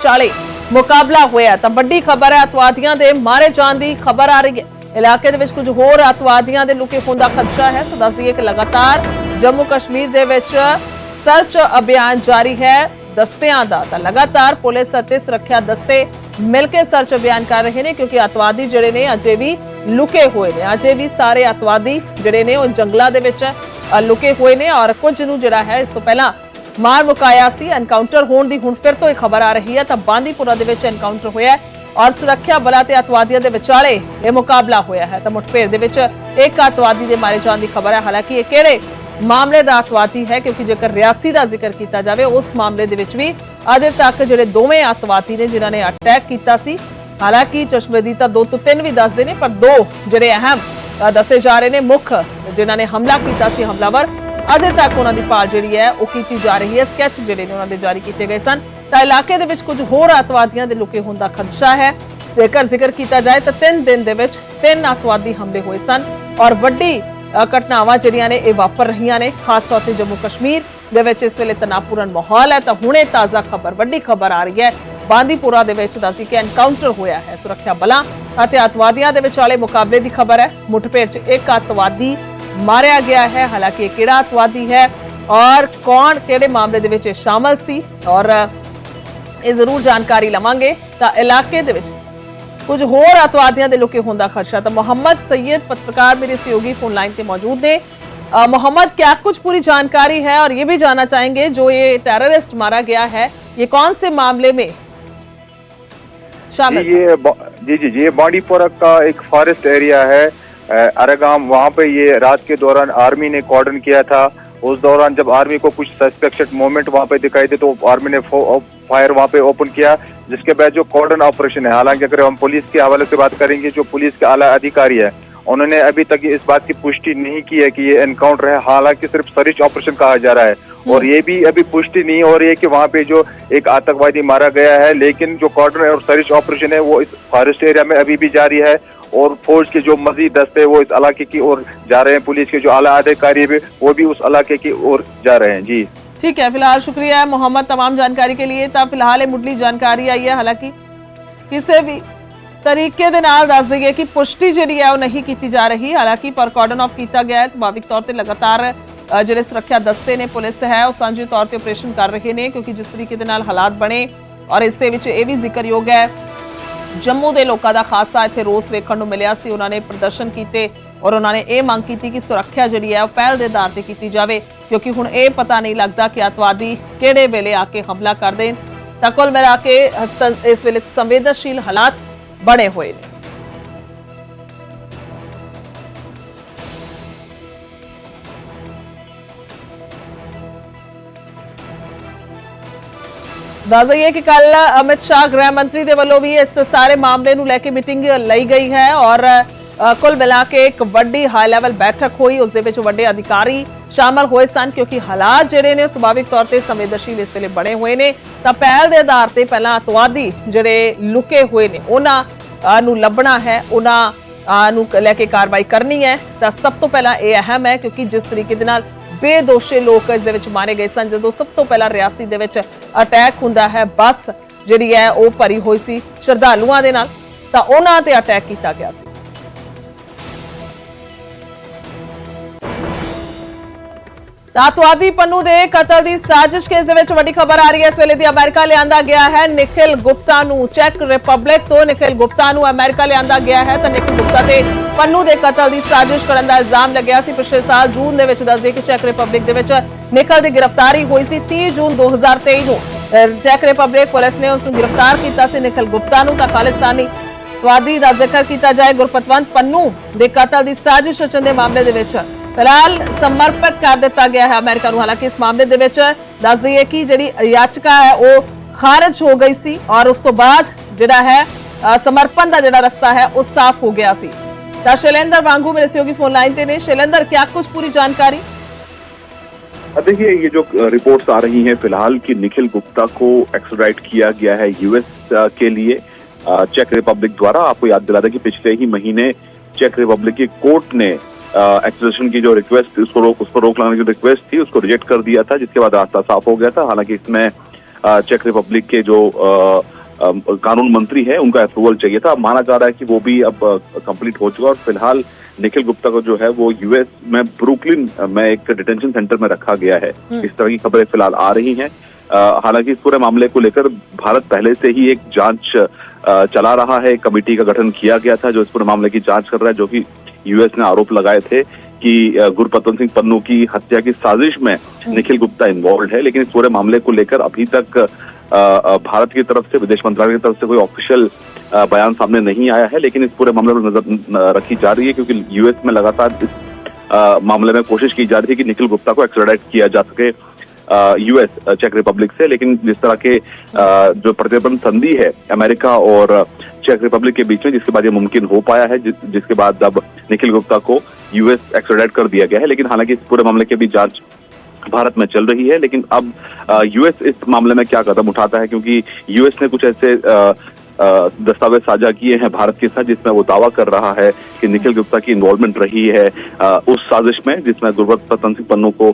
ਚਾਲੇ ਮੁਕਾਬਲਾ ਹੋਇਆ ਤਾਂ ਵੱਡੀ ਖਬਰ ਹੈ। ਅਤਵਾਦੀਆਂ ਦੇ ਮਾਰੇ ਜਾਣ ਦੀ ਖਬਰ ਆ ਰਹੀ ਹੈ। ਇਲਾਕੇ ਦੇ ਵਿੱਚ ਕੁਝ ਹੋਰ ਅਤਵਾਦੀਆਂ ਦੇ ਲੁਕੇ ਹੋਣ ਦਾ ਖਦਸ਼ਾ ਹੈ। ਤਾਂ ਦੱਸ ਦਈਏ ਕਿ ਲਗਾਤਾਰ ਜੰਮੂ ਕਸ਼ਮੀਰ ਦੇ ਵਿੱਚ ਸਰਚ ਅਭਿਆਨ ਜਾਰੀ ਹੈ ਦਸਤਿਆਂ ਦਾ। ਤਾਂ ਲਗਾਤਾਰ ਪੁਲਿਸ ਅਤੇ ਸੁਰੱਖਿਆ ਦਸਤੇ ਮਿਲ ਕੇ ਸਰਚ ਅਭਿਆਨ ਕਰ ਰਹੇ ਨੇ ਕਿਉਂਕਿ ਅਤਵਾਦੀ ਜਿਹੜੇ ਨੇ ਅਜੇ ਵੀ ਲੁਕੇ ਹੋਏ ਨੇ। ਅਜੇ ਵੀ ਸਾਰੇ ਅਤਵਾਦੀ ਜਿਹੜੇ ਨੇ ਉਹ ਜੰਗਲਾਂ ਦੇ ਵਿੱਚ ਲੁਕੇ ਹੋਏ ਨੇ ਔਰ ਕੁਝ ਨੂੰ ਜਿਹੜਾ ਹੈ ਇਸ ਤੋਂ ਪਹਿਲਾਂ ਮਾਰ ਮੁਕਾਇਆ ਸੀ। ਐਨਕਾਊਂਟਰ ਹੋਣ ਦੀ ਹੁਣ ਫਿਰ ਤੋਂ ਇਹ ਖਬਰ ਆ ਰਹੀ ਹੈ। ਤਾਂ ਬਾਂਦੀਪੁਰਾ ਦੇ ਵਿੱਚ ਐਨਕਾਊਂਟਰ ਹੋਇਆ ਔਰ ਸੁਰੱਖਿਆ ਬਲਾਂ ਤੇ ਅਤਵਾਦੀਆਂ ਦੇ ਵਿਚਾਲੇ ਇਹ ਮੁਕਾਬਲਾ ਹੋਇਆ ਹੈ। ਤਾਂ ਮੁਠਭੇੜ ਦੇ ਵਿੱਚ ਇੱਕ ਅਤਵਾਦੀ ਦੇ ਮਾਰੇ ਜਾਣ ਦੀ ਖਬਰ ਹੈ। ਹਾਲਾਂਕਿ ਇਹ ਕਿਹੜੇ ਮਾਮਲੇ ਦਾ ਅਤਵਾਦੀ ਹੈ ਕਿਉਂਕਿ ਜੇਕਰ ਰਿਆਸੀ ਦਾ ਜ਼ਿਕਰ ਕੀਤਾ ਜਾਵੇ ਉਸ ਮਾਮਲੇ ਦੇ ਵਿੱਚ ਵੀ ਅਜੇ ਤੱਕ ਜਿਹੜੇ ਦੋਵੇਂ ਅਤਵਾਦੀ ਨੇ ਜਿਨ੍ਹਾਂ ਨੇ ਅਟੈਕ ਕੀਤਾ ਸੀ, ਹਾਲਾਂਕਿ ਚਸ਼ਮਦੀਦ ਤਾਂ 2 ਤੋਂ 3 ਵੀ ਦੱਸਦੇ ਨੇ, ਪਰ 2 ਜਿਹੜੇ ਅਹਿਮ ਦੱਸੇ ਜਾ ਰਹੇ ਨੇ ਮੁੱਖ ਜਿਨ੍ਹਾਂ ਨੇ ਹਮਲਾ ਕੀਤਾ ਸੀ ਹਮਲਾਵਰ, ਅਜੇ ਤੱਕ ਉਹਨਾਂ ਦੀ ਭਾਲ ਜਿਹੜੀ ਹੈ ਉਹ ਕੀਤੀ ਜਾ ਰਹੀ ਹੈ। ਸਕੈਚ ਜਿਹੜੇ ਨੇ ਉਹਨਾਂ ਦੇ ਜਾਰੀ ਕੀਤੇ ਗਏ ਸਨ। ਤਾਂ ਇਲਾਕੇ ਦੇ ਵਿੱਚ ਕੁਝ ਹੋਰ ਅਤਵਾਦੀਆਂ ਦੇ ਲੁਕੇ ਹੋਣ ਦਾ ਖਦਸ਼ਾ ਹੈ। ਜੇਕਰ ਜ਼ਿਕਰ ਕੀਤਾ ਜਾਏ ਤਾਂ 3 ਦਿਨ ਦੇ ਵਿੱਚ 3 ਅਤਵਾਦੀ ਹਮਲੇ ਹੋਏ ਸਨ ਔਰ ਵੱਡੀ ਘਟਨਾਵਾਂ ਜਿਹੜੀਆਂ ਨੇ ਇਹ ਵਾਪਰ ਰਹੀਆਂ ਨੇ। ਖਾਸ ਤੌਰ ਤੇ ਜੰਮੂ ਕਸ਼ਮੀਰ ਦੇ ਵਿੱਚ ਇਸ ਵੇਲੇ ਤਣਾਅਪੂਰਨ ਮਾਹੌਲ ਹੈ। ਤਾਂ ਹੁਣੇ ਤਾਜ਼ਾ ਖਬਰ ਵੱਡੀ ਖਬਰ ਆ ਰਹੀ ਹੈ ਬਾਂਦੀਪੁਰਾ ਦੇ ਵਿੱਚ ਦੱਸੀ ਕਿ ਐਨਕਾਊਂਟਰ ਹੋਇਆ ਹੈ। ਸੁਰੱਖਿਆ ਬਲਾਂ ਅਤੇ ਅਤਵਾਦੀਆਂ ਦੇ ਵਿਚਾਲੇ ਮੁਕਾਬਲੇ ਦੀ ਖਬਰ ਹੈ। ਮੁਠਭੇੜ 'ਚ ਇੱਕ ਅਤਵਾਦੀ ਮਾਰਿਆ ਗਿਆ ਹੈ। ਹਾਲਾਂਕਿ ਇਹ ਕਿਹੜਾ ਅਤਵਾਦੀ ਹੈ ਔਰ ਕੌਣ ਕਿਹੜੇ ਮਾਮਲੇ ਦੇ ਵਿੱਚ ਸ਼ਾਮਲ ਸੀ ਔਰ ਇਹ ਜ਼ਰੂਰ ਜਾਣਕਾਰੀ ਲਵਾਂਗੇ। ਤਾਂ ਇਲਾਕੇ ਦੇ ਵਿੱਚ कुछ होर अतवादियों के लुके होने का खदशा। तो मोहम्मद सैयद पत्रकार मेरे सहयोगी फोन लाइन पे मौजूद ने। मोहम्मद, क्या कुछ पूरी जानकारी है और ये भी जानना चाहेंगे जो ये टेररिस्ट मारा गया है ये कौन से मामले में शामिल? ये बांदीपुरा का एक फॉरेस्ट एरिया है अरगाम। वहाँ पे ये रात के दौरान आर्मी ने कॉर्डन किया था। उस दौरान जब आर्मी को कुछ सस्पेक्टेड मोमेंट वहाँ पे दिखाई दे तो आर्मी ने फायर वहाँ पे ओपन किया, जिसके बाद जो कॉर्डन ऑपरेशन है, हालांकि अगर हम पुलिस के हवाले से बात करेंगे, जो पुलिस के आला अधिकारी है उन्होंने अभी तक इस बात की पुष्टि नहीं की है कि ये एनकाउंटर है। हालांकि सिर्फ सर्च ऑपरेशन कहा जा रहा है और ये भी अभी पुष्टि नहीं हो रही है कि वहाँ पे जो एक आतंकवादी मारा गया है। लेकिन जो कॉर्डन और सर्च ऑपरेशन है वो इस फॉरेस्ट एरिया में अभी भी जारी है और फौज के जो मजीद दस्ते वो इस इलाके की ओर जा रहे हैं। पुलिस के जो आला अधिकारी भी वो भी उस इलाके की ओर जा रहे हैं। जी ठीक है, फिलहाल शुक्रिया मोहम्मद तमाम जानकारी के लिए। तब फिलहाल मुढ़ली जानकारी आई है, हालांकि किसी भी तरीके दे नाल दस दईए कि पुष्टि जिहड़ी है वो नहीं की जा रही। हालांकि पर कॉर्डन ऑफ किया गया है। सुभाविक तौर पर लगातार जिहड़े सुरक्षा दस्ते ने पुलिस है वो सांझे तौर पर ऑपरेशन कर रहे हैं क्योंकि जिस तरीके दे नाल हालात बने और इस दे विच ये भी जिक्रयोग है जम्मू के लोगों का खासा इत्थे रोस वेखण नूं मिलिया सी। उन्होंने प्रदर्शन किए और उन्होंने ये मांग की कि सुरक्षा जिहड़ी है पहल के आधार पर की जाए क्योंकि हुण ये पता नहीं लगता कि अतवादी किहड़े वेले आके हमला कर देण। तां कुल मिला के इस वेले संवेदनशील हालात बने हुए ने। दस दईए कि कल अमित शाह गृह मंत्री के वालों भी इस सारे मामले नूं लैके मीटिंग लई गई है और कुल मिला के एक वड्डी हाई लैवल बैठक हुई। उस दे विच वड्डे अधिकारी शामिल हुए सन क्योंकि हालात जिहड़े ने सुभाविक तौर पर संवेदनशील इस वेले बने हुए ने। तां पहल के आधार पर पहला अतवादी जिहड़े लुके हुए ने उन्हां नूं लभना है, उन्हां नूं लैके कार्रवाई करनी है। तां सब तो पहला ये अहम है क्योंकि जिस तरीके दे नाल बेदोषे लोग इस दे विच मारे गए सन, जदों सब तो पहला रियासी दे विच अटैक हुंदा है, बस जिहड़ी है वो भरी हुई सी श्रद्धालुआं दे नाल, तां उन्हां ते अटैक कीता गया सी। अतवादी पन्नू के कतल की साजिश केस दे विच वड्डी खबर आ रही है। इस वेले दी अमेरिका लिआंदा गया है निखिल गुप्ता नूं। चेक रिपब्लिक तो निखिल गुप्ता नूं अमेरिका लिआंदा गया है। तो निखिल गुप्ता ते पन्नू के कतल की साजिश करने का इल्जाम लग्या सी। पिछले साल जून दे विच दस दे कि चेक रिपब्लिक दे विच निखिल की गिरफ्तारी हुई सी। 30 जून 2023 नूं चेक रिपब्लिक पुलिस ने उसनूं गिरफ्तार किया सी निखिल गुप्ता नूं। तां खालिस्तानी अतवादी दा जिक्र किया जाए गुरपतवंत पन्नू के कतल की साजिश रचण के मामले दे विच फिलहाल समर्पित कर दिता गया है अमेरिका नूं। हालांकि इस मामले दे विच दस दईए कि जिहड़ी याचिका है वो खारिज हो गई सी और उस तो बाद जिहड़ा है समर्पण का जिहड़ा रस्ता है वो साफ हो गया सी। तां शैलेंद्र वांगू मेरे सहयोगी फोन लाइन पे ने। शैलेंद्र, क्या कुछ पूरी जानकारी? देखिए, ये जो रिपोर्ट्स आ रही हैं फिलहाल कि निखिल गुप्ता को एक्स्ट्राडाइट किया गया है यूएस के लिए चेक रिपब्लिक द्वारा। आपको याद दिला दें कि पिछले ही महीने चेक रिपब्लिक की कोर्ट ने एक्सट्रेडिशन की जो रिक्वेस्ट उस पर रोक लगाने की रिक्वेस्ट थी उसको रिजेक्ट कर दिया था, जिसके बाद रास्ता साफ हो गया था। हालांकि इसमें चेक रिपब्लिक के जो कानून मंत्री है उनका अप्रूवल चाहिए था। माना जा रहा है कि वो भी अब कंप्लीट हो चुका और फिलहाल निखिल गुप्ता को जो है वो यूएस में ब्रुकलिन में एक डिटेंशन सेंटर में रखा गया है। इस तरह की खबरें फिलहाल आ रही हैं। हालांकि इस पूरे मामले को लेकर भारत पहले से ही एक जांच चला रहा है। एक कमेटी का गठन किया गया था जो इस पूरे मामले की जांच कर रहा है, जो कि यूएस ने आरोप लगाए थे कि गुरपतन सिंह पन्नू की हत्या की साजिश में निखिल गुप्ता इन्वॉल्व है। लेकिन इस पूरे मामले को लेकर अभी तक भारत की तरफ से, विदेश मंत्रालय की तरफ से कोई ऑफिशियल बयान सामने नहीं आया है। लेकिन इस पूरे मामले पर नजर रखी जा रही है क्योंकि यूएस में लगातार इस मामले में कोशिश की जा रही है कि निखिल गुप्ता को एक्स्ट्राडाइट किया जा सके यूएस चेक रिपब्लिक से। लेकिन जिस तरह के जो प्रतिबंध संधि है अमेरिका और चेक रिपब्लिक के बीच में, जिसके बाद ये मुमकिन हो पाया है, जिसके बाद अब निखिल गुप्ता को यूएस एक्स्ट्राडाइट कर दिया गया है। लेकिन हालांकि इस पूरे मामले की भी जांच भारत में चल रही है। लेकिन अब यूएस इस मामले में क्या कदम उठाता है, क्योंकि यूएस ने कुछ ऐसे दस्तावेज साझा किए हैं भारत के साथ जिसमें वो दावा कर रहा है कि निखिल गुप्ता की इन्वॉल्वमेंट रही है उस साजिश में जिसमें गुरपतन सिंह पन्नू को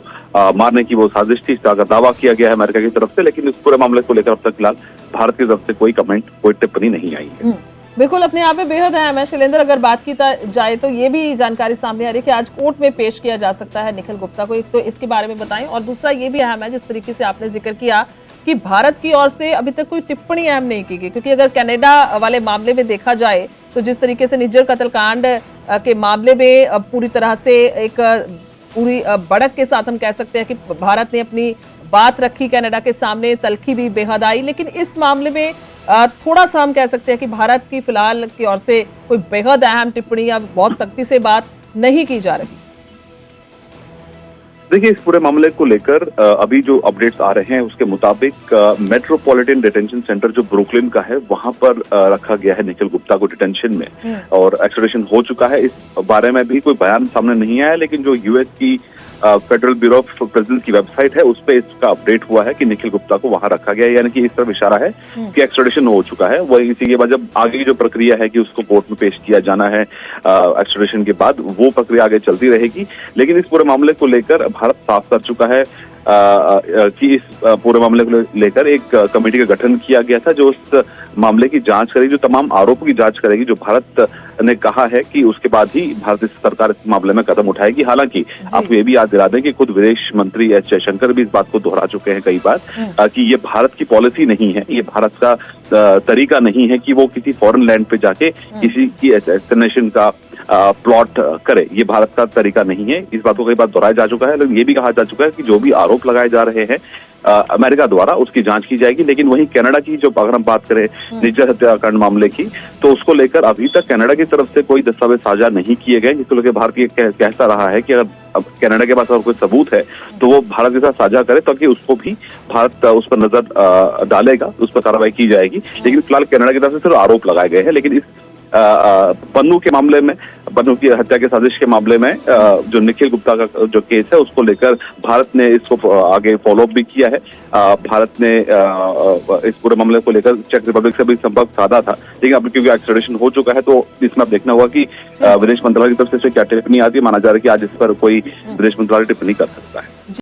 मारने की वो साजिश थी। इसका दावा किया गया है अमेरिका की तरफ से। लेकिन इस पूरे मामले को लेकर अब तक फिलहाल भारत की तरफ से कोई कमेंट, कोई टिप्पणी नहीं आई है। बिल्कुल, अपने आप में बेहद अहम है शैलेंद्र। अगर बात की जाए तो ये भी जानकारी सामने आ रही है कि आज कोर्ट में पेश किया जा सकता है निखिल गुप्ता को। एक तो इसके बारे में बताएं, और दूसरा ये भी अहम है जिस तरीके से आपने जिक्र किया कि भारत की ओर से अभी तक कोई टिप्पणी अहम नहीं की गई, क्योंकि अगर कनाडा वाले मामले में देखा जाए तो जिस तरीके से निज्जर कत्लकांड के मामले में पूरी तरह से एक पूरी बढ़त के साथ हम कह सकते हैं कि भारत ने अपनी बात रखी कनाडा के सामने, तलखी भी बेहद आई। लेकिन इस मामले में थोड़ा सा हम कह सकते हैं कि भारत की फिलहाल की ओर से कोई बेहद अहम टिप्पणी या बहुत सख्ती से बात नहीं की जा रही। देखिए, इस पूरे मामले को लेकर अभी जो अपडेट्स आ रहे हैं उसके मुताबिक मेट्रोपॉलिटन डिटेंशन सेंटर जो ब्रुकलिन का है वहां पर रखा गया है निखिल गुप्ता को डिटेंशन में, और एक्स्ट्राडिशन हो चुका है। इस बारे में भी कोई बयान सामने नहीं आया। लेकिन जो यूएस की फेडरल ब्यूरो ऑफ प्रिजन्स की वेबसाइट है उस पर इसका अपडेट हुआ है कि निखिल गुप्ता को वहां रखा गया है, यानी कि इस तरफ इशारा है कि एक्स्ट्राडिशन हो चुका है। वही इसी के बाद जब आगे की जो प्रक्रिया है कि उसको कोर्ट में पेश किया जाना है एक्स्ट्राडिशन के बाद, वो प्रक्रिया आगे चलती रहेगी। लेकिन इस पूरे मामले को लेकर भारत साफ कर चुका है कि इस पूरे मामले को लेकर एक कमेटी का गठन किया गया था जो उस मामले की जांच करेगी, जो तमाम आरोपों की जांच करेगी जो भारत ने कहा है कि उसके बाद ही भारतीय सरकार इस मामले में कदम उठाएगी। हालांकि आपको ये भी याद दिला दें कि खुद विदेश मंत्री एस जयशंकर भी इस बात को दोहरा चुके हैं कई बार कि ये भारत की पॉलिसी नहीं है, ये भारत का तरीका नहीं है कि वो किसी फॉरेन लैंड पे जाके किसी की एस्टिनेशन का प्लॉट करे। ये भारत का तरीका नहीं है। इस बात को कई बार दोहराया जा चुका है। लेकिन ये भी कहा जा चुका है कि जो भी आरोप लगाए जा रहे हैं अमेरिका द्वारा, उसकी जांच की जाएगी। लेकिन वहीं कनाडा की जो अगर हम बात करें निज्जर हत्याकांड मामले की, तो उसको लेकर अभी तक कनाडा की तरफ से कोई दस्तावेज साझा नहीं किए गए, जिसको लेकर भारत कहता रहा है कि अगर कनाडा के पास अगर कोई सबूत है तो वो भारत के साथ साझा करे, ताकि उसको भी भारत उस पर नजर डालेगा, उस पर कार्रवाई की जाएगी। लेकिन फिलहाल कनाडा की तरफ से सिर्फ आरोप लगाए गए हैं। लेकिन इस पन्नू के मामले में, पन्नू की हत्या के साजिश के मामले में जो निखिल गुप्ता का जो केस है उसको लेकर भारत ने इसको आगे फॉलोअप भी किया है। भारत ने इस पूरे मामले को लेकर चेक रिपब्लिक से भी संपर्क साधा था। लेकिन अब क्योंकि एक्स्ट्राडिशन हो चुका है तो इसमें अब देखना होगा कि विदेश मंत्रालय की तरफ से क्या टिप्पणी आती है। माना जा रहा है कि आज इस पर कोई विदेश मंत्रालय टिप्पणी कर सकता है।